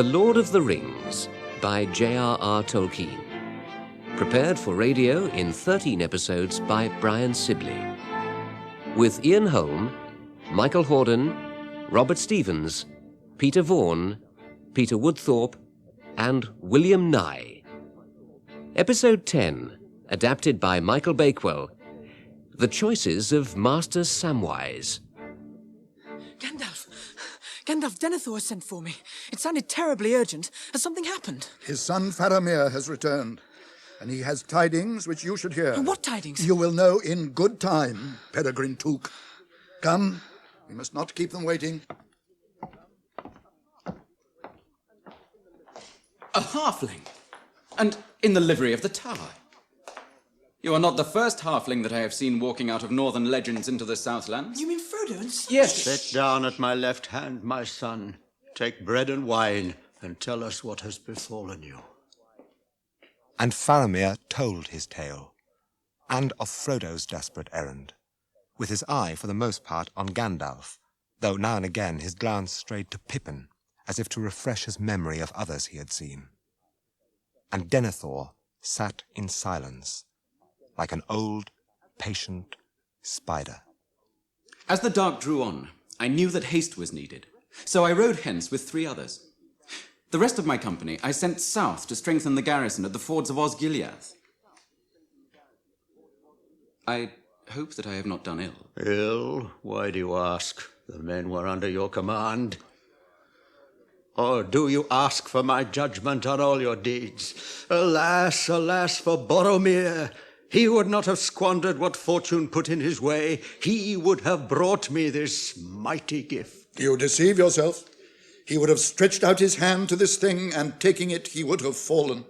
The Lord of the Rings by J.R.R. Tolkien. Prepared for radio in 13 episodes by Brian Sibley. With Ian Holm, Michael Hordern, Robert Stevens, Peter Vaughan, Peter Woodthorpe, and William Nighy. Episode 10, adapted by Michael Bakewell. The choices of Master Samwise. Gandalf, Denethor has sent for me. It sounded terribly urgent. Has something happened? His son Faramir has returned, and he has tidings which you should hear. What tidings? You will know in good time, Peregrine Took. Come, we must not keep them waiting. A halfling, and in the livery of the tower. You are not the first halfling that I have seen walking out of northern legends into the Southlands. You mean Frodo and Yes. Sit down at my left hand, my son. Take bread and wine, and tell us what has befallen you. And Faramir told his tale, and of Frodo's desperate errand, with his eye for the most part on Gandalf, though now and again his glance strayed to Pippin, as if to refresh his memory of others he had seen. And Denethor sat in silence, like an old, patient spider. As the dark drew on, I knew that haste was needed, so I rode hence with 3 others. The rest of my company I sent south to strengthen the garrison at the fords of Osgiliath. I hope that I have not done ill. Ill? Why do you ask? The men were under your command. Or do you ask for my judgment on all your deeds? Alas, alas for Boromir! He would not have squandered what fortune put in his way. He would have brought me this mighty gift. You deceive yourself. He would have stretched out his hand to this thing, and taking it, he would have fallen.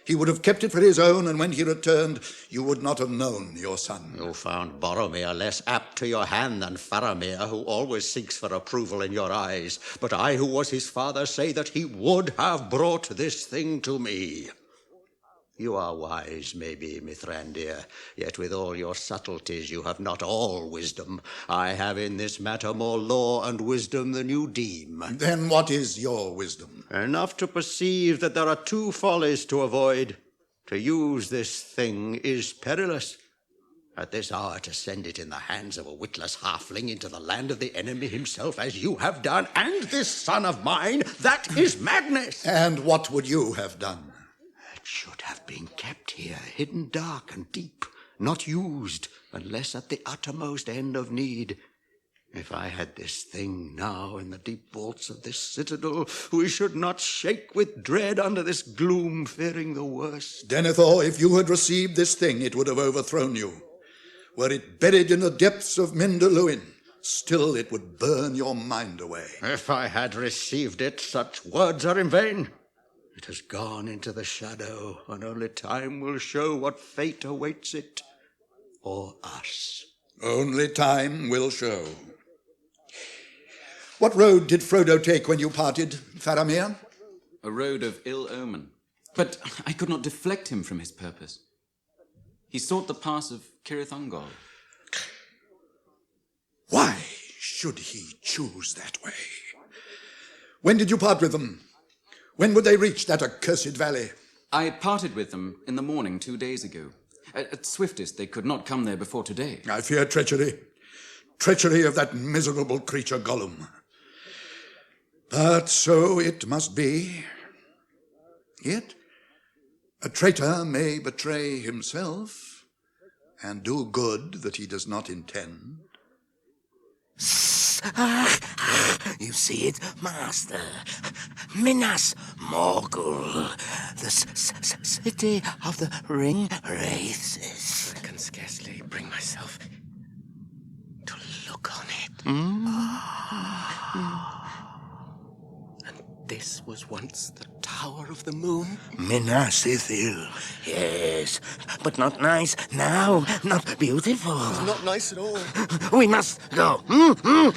He would have kept it for his own, and when he returned, you would not have known your son. You found Boromir less apt to your hand than Faramir, who always seeks for approval in your eyes. But I, who was his father, say that he would have brought this thing to me. You are wise, maybe, Mithrandir, yet with all your subtleties you have not all wisdom. I have in this matter more law and wisdom than you deem. Then what is your wisdom? Enough to perceive that there are 2 follies to avoid. To use this thing is perilous. At this hour to send it in the hands of a witless halfling into the land of the enemy himself, as you have done, and this son of mine, that is madness. And what would you have done? It should have been kept here, hidden dark and deep, not used, unless at the uttermost end of need. If I had this thing now in the deep vaults of this citadel, we should not shake with dread under this gloom, fearing the worst. Denethor, if you had received this thing, it would have overthrown you. Were it buried in the depths of Minder Luin, still it would burn your mind away. If I had received it, such words are in vain. It has gone into the shadow, and only time will show what fate awaits it, or us. Only time will show. What road did Frodo take when you parted, Faramir? A road of ill omen. But I could not deflect him from his purpose. He sought the pass of Cirith Ungol. Why should he choose that way? When did you part with them? When would they reach that accursed valley? I parted with them in the morning 2 days ago. At swiftest, they could not come there before today. I fear treachery. Treachery of that miserable creature Gollum. But so it must be. Yet a traitor may betray himself and do good that he does not intend. You see it, Master. Minas Morgul, the city of the ring wraiths. I can scarcely bring myself to look on it. And this was once the Tower of the Moon? Minas Ithil, yes, but not nice now, not beautiful. It's not nice at all. We must go.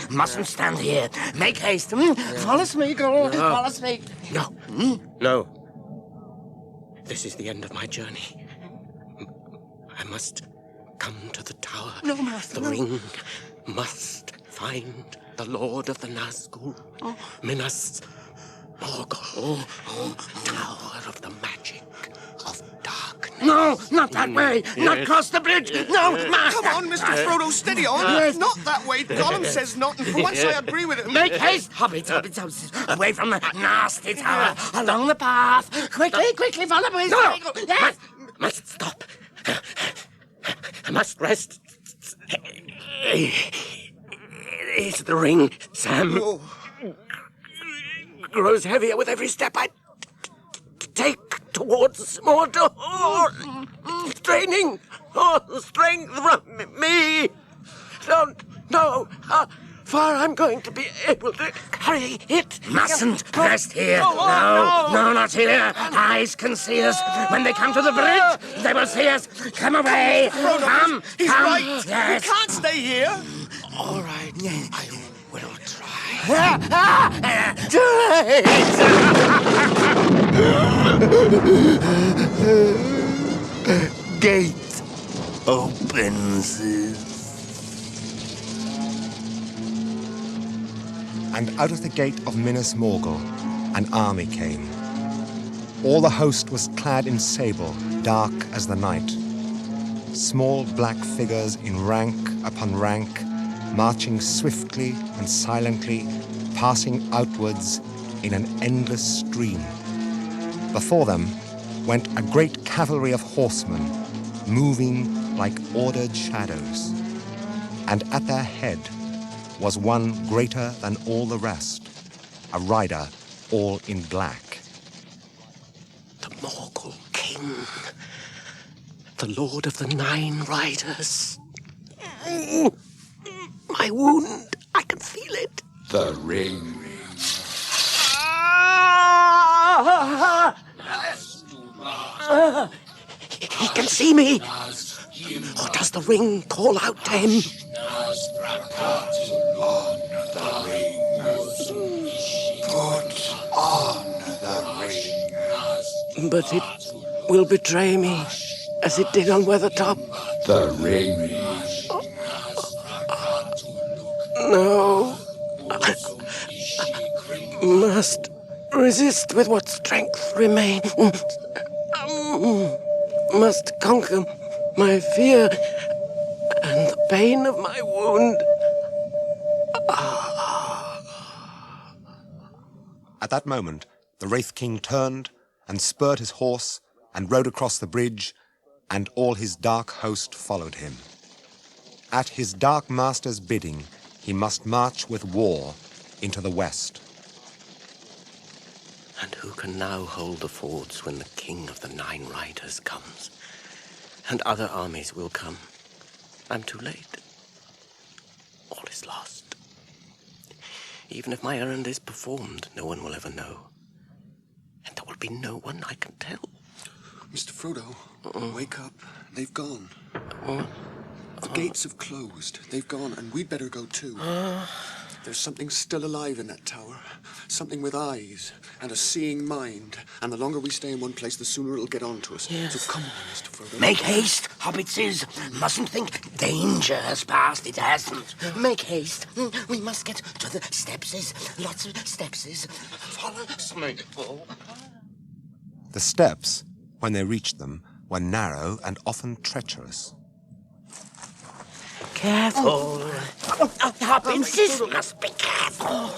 Mustn't stand here. Make haste. Follow me, girl. No. Follow me. No. No. This is the end of my journey. I must come to the tower. No, Master, The no. ring must find the Lord of the Nazgul. Minas Morgul, Tower of the Magic of Darkness. No, not that way. Not cross the bridge. No, master. Come on, Mr. Frodo, steady on. Yes. Not that way. Gollum says not, and for once I agree with him. Make haste, hobbits, hobbits, hobbits. Away from the nasty tower. Along the path. Quickly, quickly, follow me. No. Yes. Must stop. I must rest. It's the ring, Sam. Grows heavier with every step I take towards Mordor. Straining strength from me. Don't know how far I'm going to be able to carry it. Mustn't rest here. No, not here. Eyes can see us. When they come to the bridge, they will see us. Come away. Frodo, he's come. right. Yes. We can't stay here. All right, I will try. Too late. Gate opens. And out of the gate of Minas Morgul, an army came. All the host was clad in sable, dark as the night. Small black figures in rank upon rank, marching swiftly and silently, passing outwards in an endless stream. Before them went a great cavalry of horsemen, moving like ordered shadows. And at their head was one greater than all the rest, a rider all in black. The Morgul King, the Lord of the Nine Riders. My wound, I can feel it. The ring. He can see me. Or does the ring call out to him? Put on the ring. But it will betray me, as it did on Weathertop. The ring. No. Must resist with what strength remains. Must conquer my fear and the pain of my wound. At that moment, the Wraith King turned and spurred his horse and rode across the bridge, and all his dark host followed him. At his dark master's bidding, he must march with war into the west. And who can now hold the fords when the King of the Nine Riders comes? And other armies will come. I'm too late. All is lost. Even if my errand is performed, no one will ever know. And there will be no one I can tell. Mr. Frodo, wake up. They've gone. The gates have closed. They've gone, and we'd better go too. There's something still alive in that tower. Something with eyes and a seeing mind. And the longer we stay in one place, the sooner it'll get on to us. Yes. So come on, Mr. Frodo. Make haste, hobbitses. Mustn't think danger has passed. It hasn't. Make haste. We must get to the stepses. Lots of stepses. Follow me. The steps, when they reached them, were narrow and often treacherous. Careful. Hobbitses must be careful.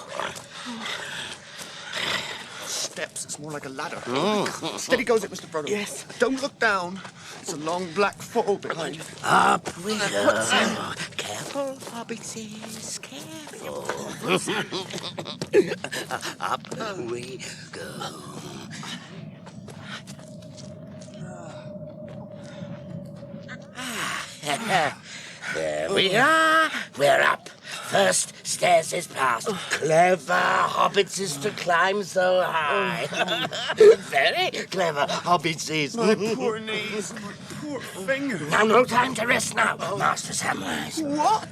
Steps. It's more like a ladder. Steady goes it, Mr. Frodo. Yes. Don't look down. It's a long black fall behind you. Up we go. Careful, hobbitses. Careful. Up we go. There we are. We're up. First stairs is passed. Clever hobbits is to climb so high. Very clever hobbits is. My poor knees. My poor fingers. Now, no time to rest now, Master Samwise. What?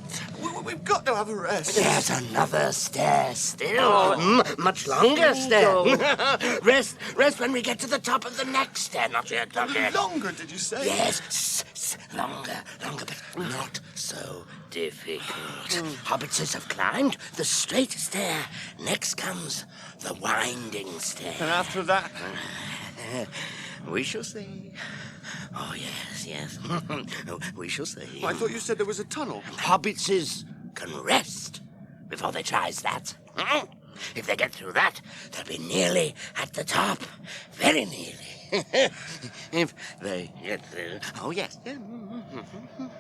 We've got to have a rest. There's another stair still. Much longer stair. Rest when we get to the top of the next stair. Not yet. Longer, did you say? Yes. Yes, longer, but not so difficult. Hobbitses have climbed the straight stair. Next comes the winding stair. And after that? We shall see. Oh, yes. We shall see. Well, I thought you said there was a tunnel. Hobbitses can rest before they tries that. If they get through that, they'll be nearly at the top. Very nearly. If they get through. Oh, yes.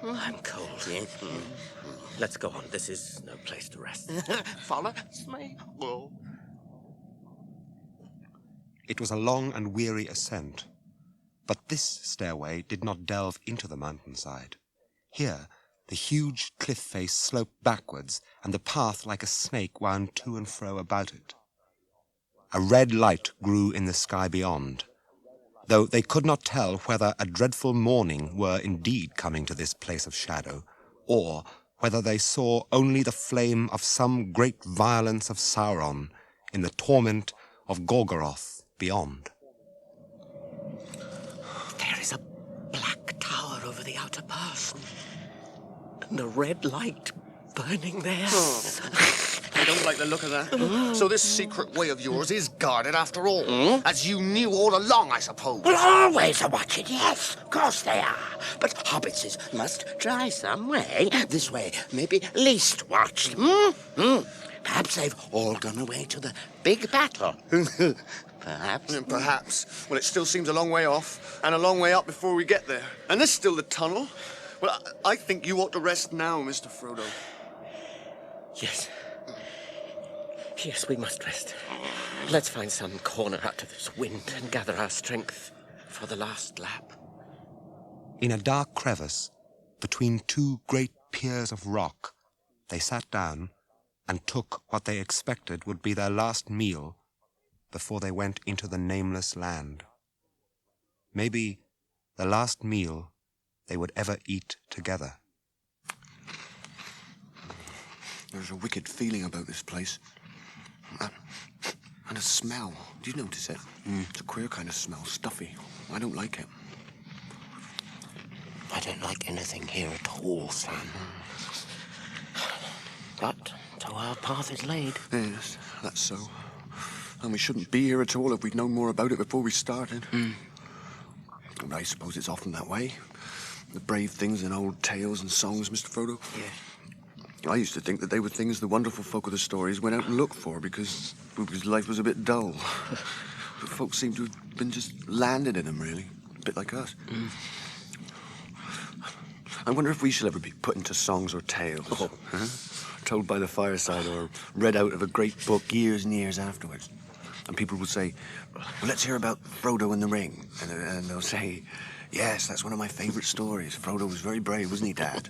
I'm cold. Let's go on. This is no place to rest. Follow me. Whoa. It was a long and weary ascent, but this stairway did not delve into the mountainside. Here, the huge cliff face sloped backwards, and the path like a snake wound to and fro about it. A red light grew in the sky beyond, though they could not tell whether a dreadful morning were indeed coming to this place of shadow, or whether they saw only the flame of some great violence of Sauron in the torment of Gorgoroth beyond. There is a black tower over the outer pass, and a red light burning there. I don't like the look of that. So this secret way of yours is guarded after all, as you knew all along, I suppose. Well, always a watch it, yes. Of course they are. But hobbitses must try some way. This way may be least watched. Perhaps they've all gone away to the big battle. Perhaps. Perhaps. Well, it still seems a long way off, and a long way up before we get there. And there's still the tunnel. Well, I think you ought to rest now, Mr. Frodo. Yes. Yes, we must rest. Let's find some corner out of this wind and gather our strength for the last lap. In a dark crevice, between two great piers of rock, they sat down and took what they expected would be their last meal before they went into the nameless land. Maybe the last meal they would ever eat together. There's a wicked feeling about this place. And a smell. Do you notice it? It's a queer kind of smell, stuffy. I don't like it. I don't like anything here at all, Sam. But so our path is laid. Yes, that's so. And we shouldn't be here at all if we'd known more about it before we started. And I suppose it's often that way. The brave things in old tales and songs, Mr. Frodo. Yeah. I used to think that they were things the wonderful folk of the stories went out and looked for because life was a bit dull. But folks seem to have been just landed in them, really. A bit like us. I wonder if we shall ever be put into songs or tales. Huh? Told by the fireside or read out of a great book years and years afterwards. And people will say, well, let's hear about Frodo and the Ring. And they'll say, yes, that's one of my favorite stories. Frodo was very brave, wasn't he, Dad?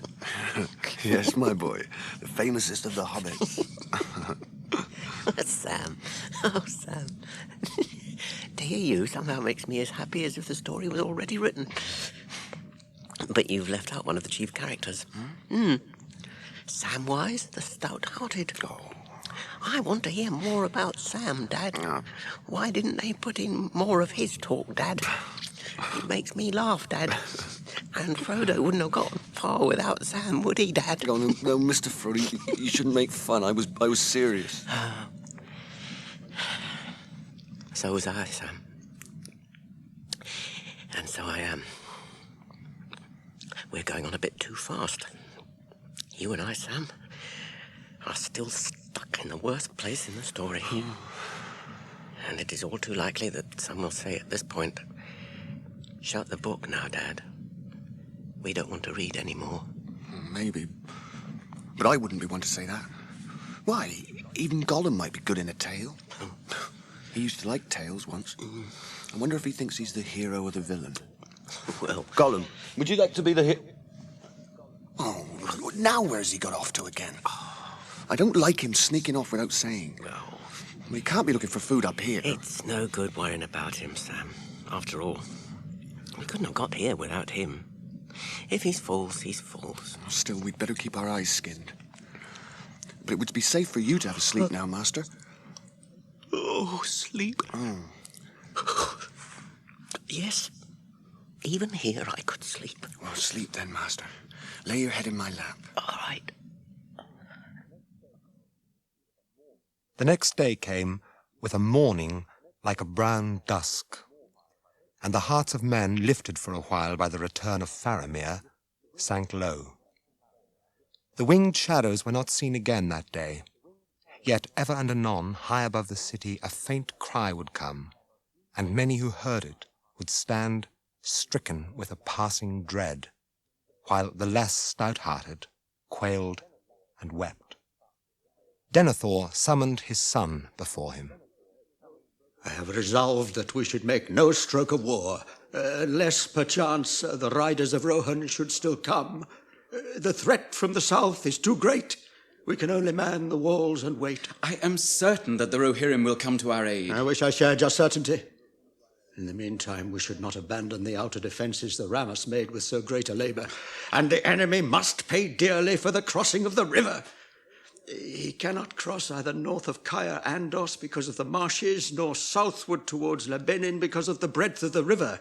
Yes, my boy. The famousest of the hobbits. Sam. Oh, Sam. To hear you somehow makes me as happy as if the story was already written. But you've left out one of the chief characters. Samwise, the stout-hearted. Oh. I want to hear more about Sam, Dad. Why didn't they put in more of his talk, Dad? It makes me laugh, Dad. And Frodo wouldn't have gotten far without Sam, would he, Dad? Oh, no, Mr. Frodo, you shouldn't make fun. I was serious. So was I, Sam. And so I am. We're going on a bit too fast. You and I, Sam, are still stuck in the worst place in the story. And it is all too likely that some will say at this point, shut the book now, Dad. We don't want to read anymore. Maybe. But I wouldn't be one to say that. Why? Even Gollum might be good in a tale. He used to like tales once. I wonder if he thinks he's the hero or the villain. Well, Gollum, would you like to be the hero? Oh, now where's he got off to again? I don't like him sneaking off without saying. no. He can't be looking for food up here. It's no good worrying about him, Sam. After all, we couldn't have got here without him. If he's false, he's false. Still, we'd better keep our eyes skinned. But it would be safe for you to have a sleep now, Master. Oh, sleep. Yes. Even here I could sleep. Well, sleep then, Master. Lay your head in my lap. All right. The next day came with a morning like a brown dusk, and the hearts of men, lifted for a while by the return of Faramir, sank low. The winged shadows were not seen again that day, yet ever and anon, high above the city, a faint cry would come, and many who heard it would stand stricken with a passing dread, while the less stout-hearted quailed and wept. Denethor summoned his son before him. I have resolved that we should make no stroke of war, lest perchance the riders of Rohan should still come. The threat from the south is too great. We can only man the walls and wait. I am certain that the Rohirrim will come to our aid. I wish I shared your certainty. In the meantime, we should not abandon the outer defences the Rammas made with so great a labour, and the enemy must pay dearly for the crossing of the river. He cannot cross either north of Caer Andos because of the marshes, nor southward towards Lebanon because of the breadth of the river.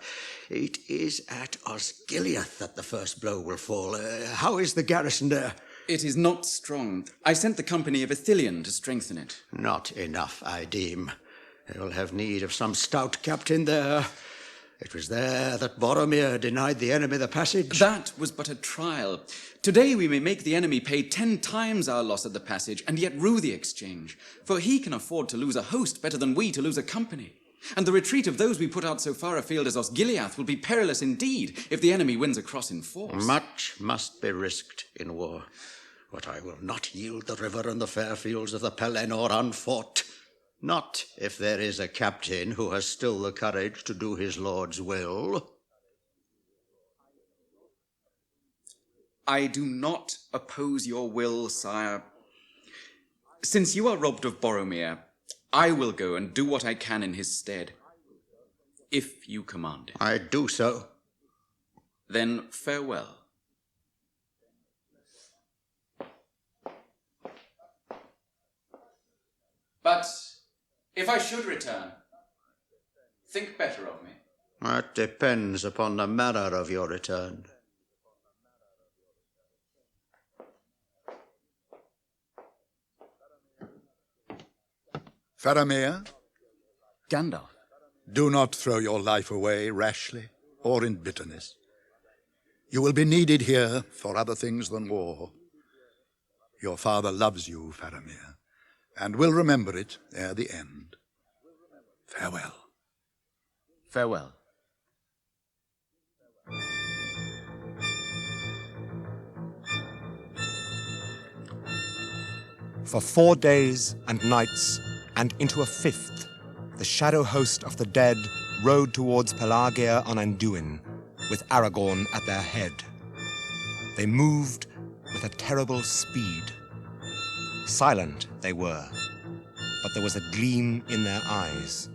It is at Osgiliath that the first blow will fall. How is the garrison there? It is not strong. I sent the company of Ithilien to strengthen it. Not enough, I deem. They will have need of some stout captain there. It was there that Boromir denied the enemy the passage. That was but a trial. Today we may make the enemy pay 10 times our loss at the passage, and yet rue the exchange. For he can afford to lose a host better than we to lose a company. And the retreat of those we put out so far afield as Osgiliath will be perilous indeed if the enemy wins across in force. Much must be risked in war. But I will not yield the river and the fair fields of the Pelennor unfought. Not if there is a captain who has still the courage to do his lord's will. I do not oppose your will, sire. Since you are robbed of Boromir, I will go and do what I can in his stead, if you command it. I do so. Then farewell. But if I should return, think better of me. That depends upon the manner of your return. Faramir, Gandalf. do not throw your life away rashly or in bitterness. You will be needed here for other things than war. Your father loves you, Faramir, and will remember it ere the end. Farewell. Farewell. For 4 days and nights, and into a 5th, the shadow host of the dead rode towards Pelagia on Anduin, with Aragorn at their head. They moved with a terrible speed. Silent they were, but there was a gleam in their eyes.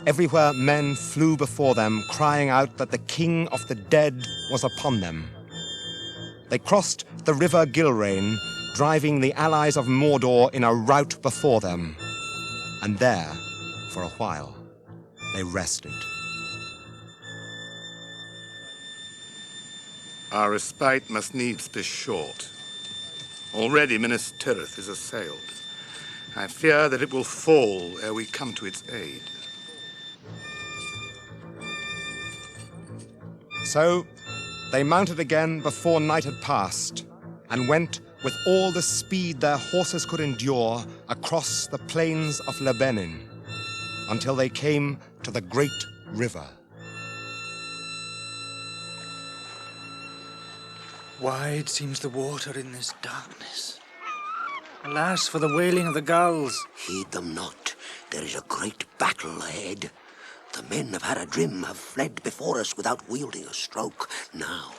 Everywhere men flew before them, crying out that the king of the dead was upon them. They crossed the river Gilrain, driving the allies of Mordor in a rout before them. And there, for a while, they rested. Our respite must needs be short. Already Minas Tirith is assailed. I fear that it will fall ere we come to its aid. So they mounted again before night had passed, and went with all the speed their horses could endure across the plains of Lebanon, until they came to the great river. Wide seems the water in this darkness. Alas for the wailing of the gulls. Heed them not. There is a great battle ahead. The men of Haradrim have fled before us without wielding a stroke. Now,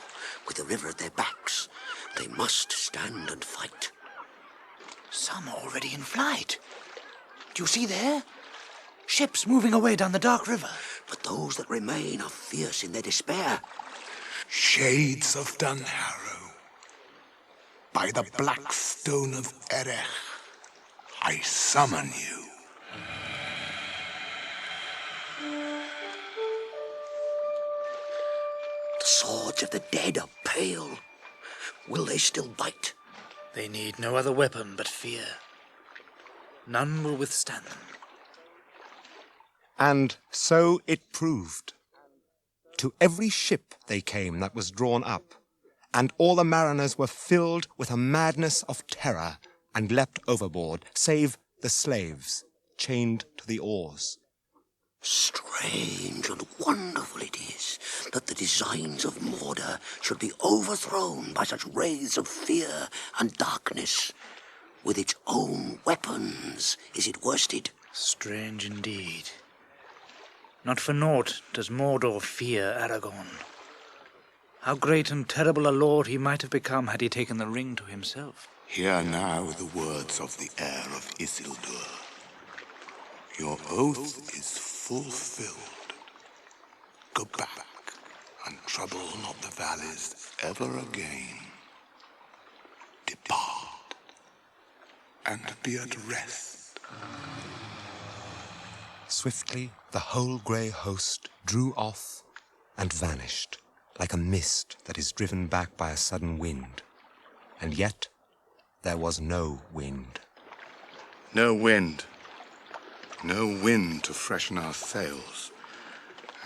with the river at their backs, they must stand and fight. Some are already in flight. Do you see there? Ships moving away down the dark river. But those that remain are fierce in their despair. Shades of Dunharrow, by the black stone of Erech, I summon you. swords of the dead are pale. Will they still bite? They need no other weapon but fear. None will withstand them. And so it proved. To every ship they came that was drawn up, and all the mariners were filled with a madness of terror and leapt overboard, save the slaves, chained to the oars. Strange and wonderful it is that the designs of Mordor should be overthrown by such rays of fear and darkness. With its own weapons is it worsted. Strange indeed. Not for naught does Mordor fear Aragorn. How great and terrible a lord he might have become had he taken the ring to himself. Hear now the words of the heir of Isildur. Your oath is fulfilled. Go back and trouble not the valleys ever again. Depart and be at rest. Swiftly the whole grey host drew off and vanished, like a mist that is driven back by a sudden wind. And yet there was no wind. No wind. No wind to freshen our sails.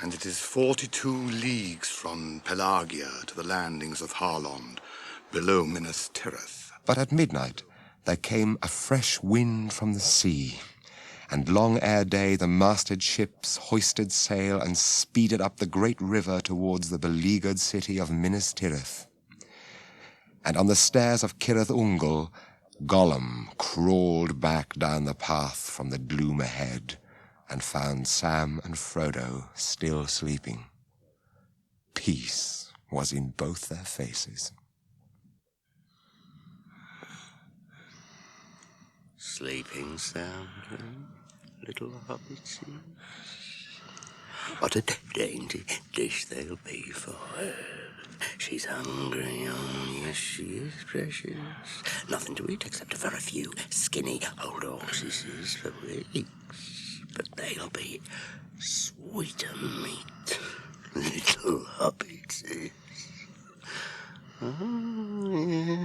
And it is 42 leagues from Pelagia to the landings of Harlond, below Minas Tirith. But at midnight there came a fresh wind from the sea, and long ere day the masted ships hoisted sail and speeded up the great river towards the beleaguered city of Minas Tirith. And on the stairs of Cirith Ungol, Gollum crawled back down the path from the gloom ahead and found Sam and Frodo still sleeping. Peace was in both their faces. Sleeping sound, little hobbits. What a dainty dish they'll be for her. She's hungry, oh yes, she is precious. Nothing to eat except for a few skinny old horses for weeks. But they'll be sweeter meat, little hobbits. Oh,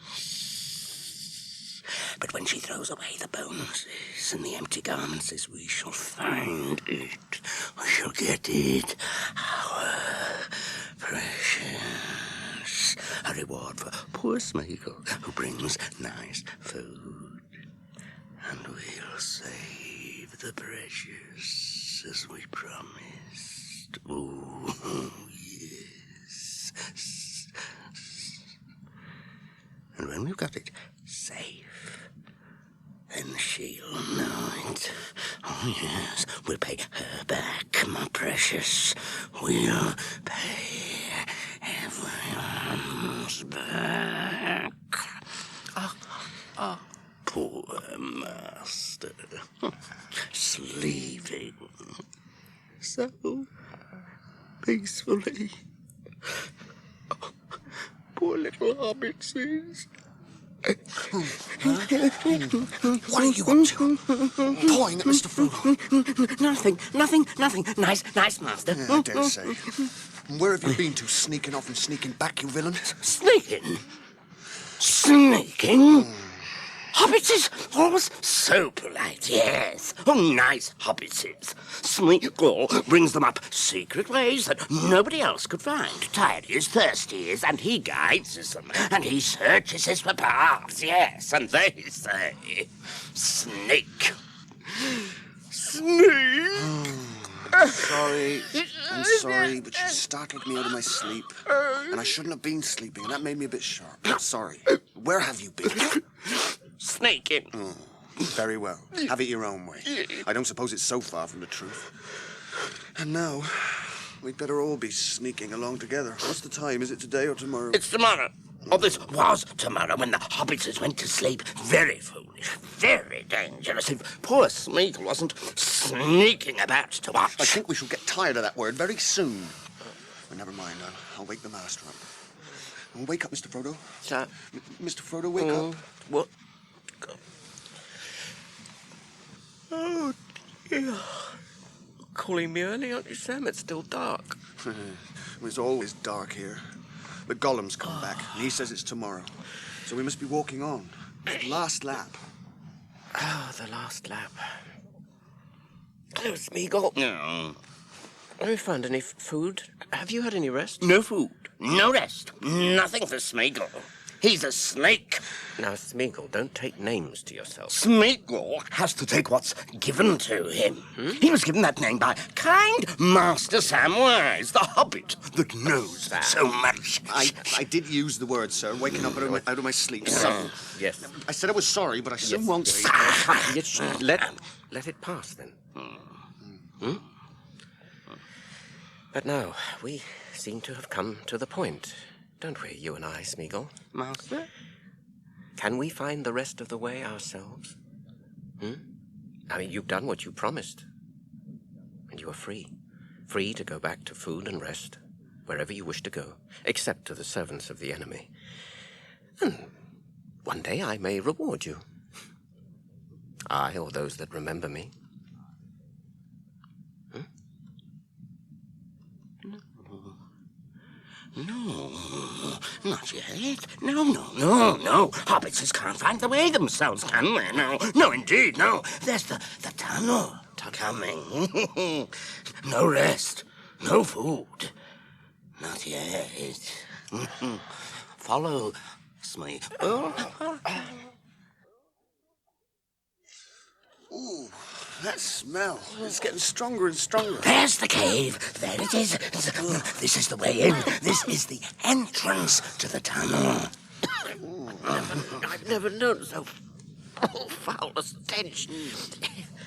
yes. But when she throws away the bones and the empty garments, we shall find it. We shall get it. Our precious. A reward for poor Smeagol, who brings nice food. And we'll save the precious as we promised. Oh, yes. And when we've got it safe, then she'll know it. Oh, yes, we'll pay her back, my precious. We'll pay everyone's back. Poor master, sleeping so peacefully. Poor little hobbitses. What are you up to? Pawing at Mr. Frodo? Nothing. Nice, master. Yeah, I dare say. And where have you been to, sneaking off and sneaking back, you villain? Sneaking? Hobbitses, always so polite, yes. Oh, nice hobbitses. Smeagol brings them up secret ways that nobody else could find. Tired he is, thirsty he is, and he guides them. And he searches us for paths, yes. And they say, snake. I'm sorry, but you startled me out of my sleep. And I shouldn't have been sleeping, and that made me a bit sharp. I'm sorry. Where have you been? Snaking. Oh, very well. Have it your own way. I don't suppose it's so far from the truth. And now, we'd better all be sneaking along together. What's the time? Is it today or tomorrow? It's tomorrow. Oh, this was tomorrow when the hobbitses went to sleep. Very foolish, very dangerous. If poor Smeagol wasn't sneaking about to watch. I think we shall get tired of that word very soon. But never mind, I'll wake the master up. Wake up, Mr. Frodo. Sir? Mr. Frodo, wake up. What? Oh, dear. Calling me early, aren't you, Sam? It's still dark. It was always dark here. But Gollum's come back, and he says it's tomorrow. So we must be walking on. The last lap. Oh, the last lap. Hello, Smeagol. No. Have you found any food? Have you had any rest? No food. No rest. Nothing for Smeagol. He's a snake. Now, Smeagol, don't take names to yourself. Smeagol has to take what's given to him. He was given that name by kind Master Samwise, the hobbit that knows so much. I did use the word, sir, waking up out of my sleep. Yes. I said I was sorry, but I soon won't be. Yes, let it pass, then. Hmm? But now, we seem to have come to the point, don't we, you and I, Smeagol? Master? Can we find the rest of the way ourselves? I mean, you've done what you promised. And you are free. Free to go back to food and rest, wherever you wish to go, except to the servants of the enemy. And one day I may reward you. I, or those that remember me. No, not yet. No. Hobbits can't find the way themselves, can they? No, indeed, no. There's the tunnel coming. No rest, no food. Not yet. Follow me. Ooh, that smell. It's getting stronger and stronger. There's the cave. There it is. This is the way in. This is the entrance to the tunnel. I've never known so foul a stench.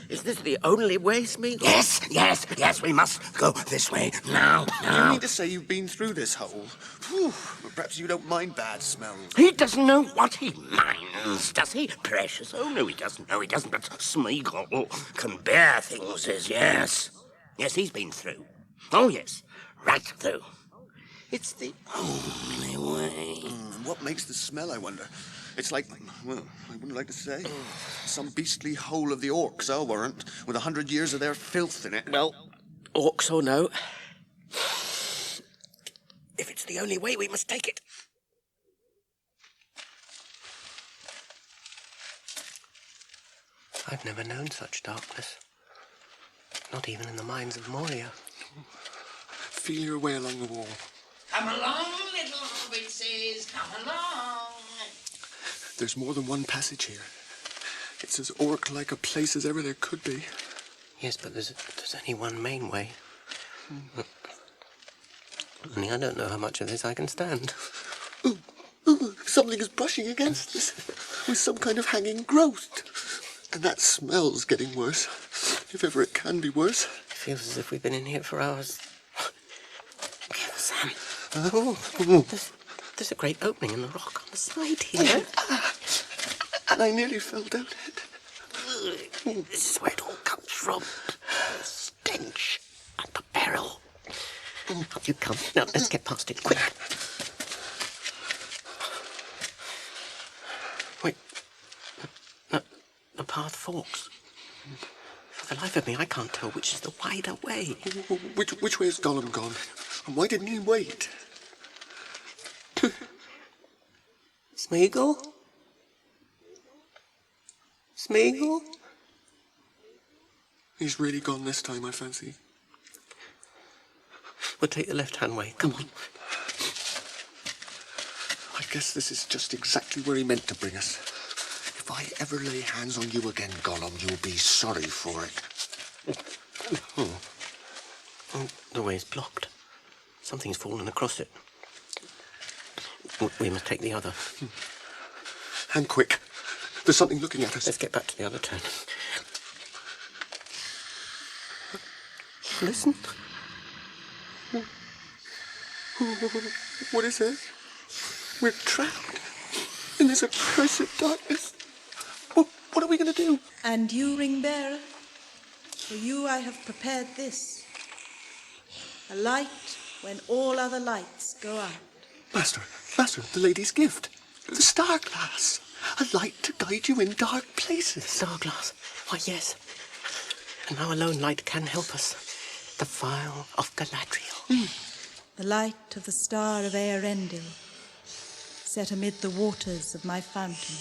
Is this the only way, Smeagol? Yes, we must go this way now. You mean to say you've been through this hole? Whew, perhaps you don't mind bad smells. He doesn't know what he minds, does he? Precious. Oh, no, he doesn't. But Smeagol can bear things, yes. Yes, he's been through. Oh, yes, right through. It's the only way. What makes the smell, I wonder? It's like, well, I wouldn't like to say. Some beastly hole of the orcs, I'll warrant, with 100 years of their filth in it. Well, orcs or no, if it's the only way, we must take it. I've never known such darkness. Not even in the mines of Moria. Feel your way along the wall. Come along, little hobbitses, come along. There's more than one passage here. It's as orc-like a place as ever there could be. Yes, but there's only one main way. Only I don't know how much of this I can stand. Ooh, something is brushing against us with some kind of hanging growth. And that smell's getting worse, if ever it can be worse. It feels as if we've been in here for hours. Sam. There's a great opening in the rock on the side here. And I nearly fell down it. This is where it all comes from. The stench and the peril. Up you come. Now, let's get past it, quick. Wait. The path forks. For the life of me, I can't tell which is the wider way. Which way has Gollum gone? And why didn't he wait? Smeagol? Smeagol? He's really gone this time, I fancy. We'll take the left-hand way. Come on. I guess this is just exactly where he meant to bring us. If I ever lay hands on you again, Gollum, you'll be sorry for it. Oh, the way's blocked. Something's fallen across it. We must take the other. And quick. There's something looking at us. Let's get back to the other turn. Listen. What is it? We're trapped in this accursed darkness. What are we going to do? And you, ring bearer, for you I have prepared this. A light when all other lights go out. Master, the lady's gift. The star glass. A light to guide you in dark places. Star glass? Why, yes. And now alone light can help us. The vial of Galadriel. the light of the star of Earendil, set amid the waters of my fountain.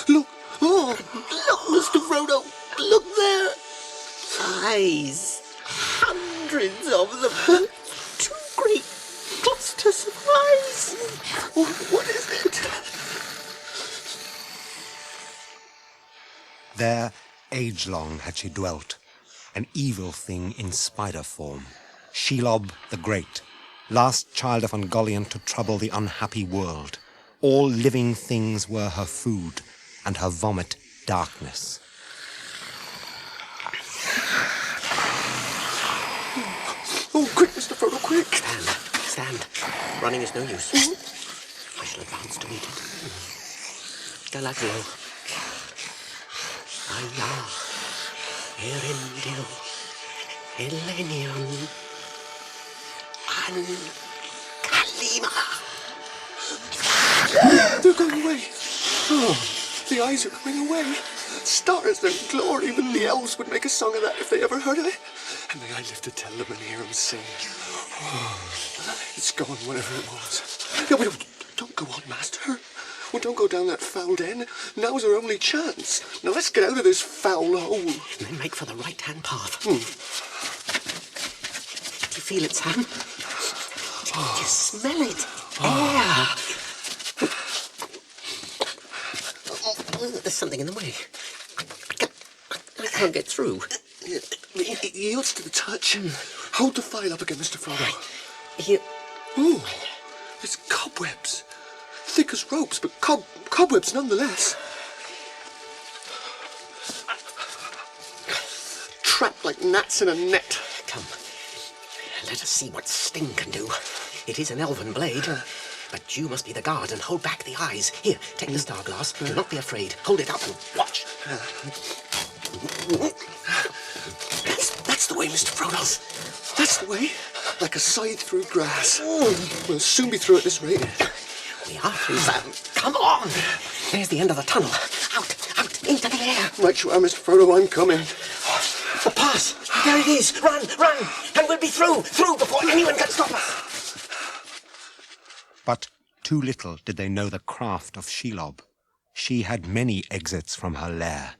Look! Oh, look, Mr. Frodo! Look there! Eyes! Hundreds of them! Two great clusters of eyes! What is it? There, age-long had she dwelt, an evil thing in spider form, Shelob the Great, last child of Ungoliant to trouble the unhappy world. All living things were her food, and her vomit darkness. Oh, quick, Mr. Frodo, quick! Stand. Running is no use. I shall advance to meet it. Galadriel. Ayah. Earendil. Elenion. And Kalima. They're going away. Oh, the eyes are going away. Stars and glory, but the elves would make a song of that if they ever heard of it. And may I live to tell them and hear them sing. Oh, it's gone, whatever it was. No, but don't go on, Master. Well, don't go down that foul den. Now's our only chance. Now let's get out of this foul hole. And then make for the right-hand path. Do you feel it, Sam? Do you smell it? Air. There's something in the way. I can't get through. It yields to the touch. Hold the file up again, Mr. Frodo. Here. Ooh, it's cobwebs. Thick as ropes, but cobwebs nonetheless. Trapped like gnats in a net. Come, let us see what sting can do. It is an elven blade, but you must be the guard and hold back the eyes. Here, take the star glass. Do not be afraid. Hold it up and watch. That's the way, Mr. Frodo. That's the way. Like a scythe through grass. We'll soon be through at this rate. We are through, Sam. Come on. There's the end of the tunnel. Out, into the air. Right you are, Mr. Frodo. I'm coming. The pass. There it is. Run. And we'll be through before anyone can stop us. But too little did they know the craft of Shelob. She had many exits from her lair.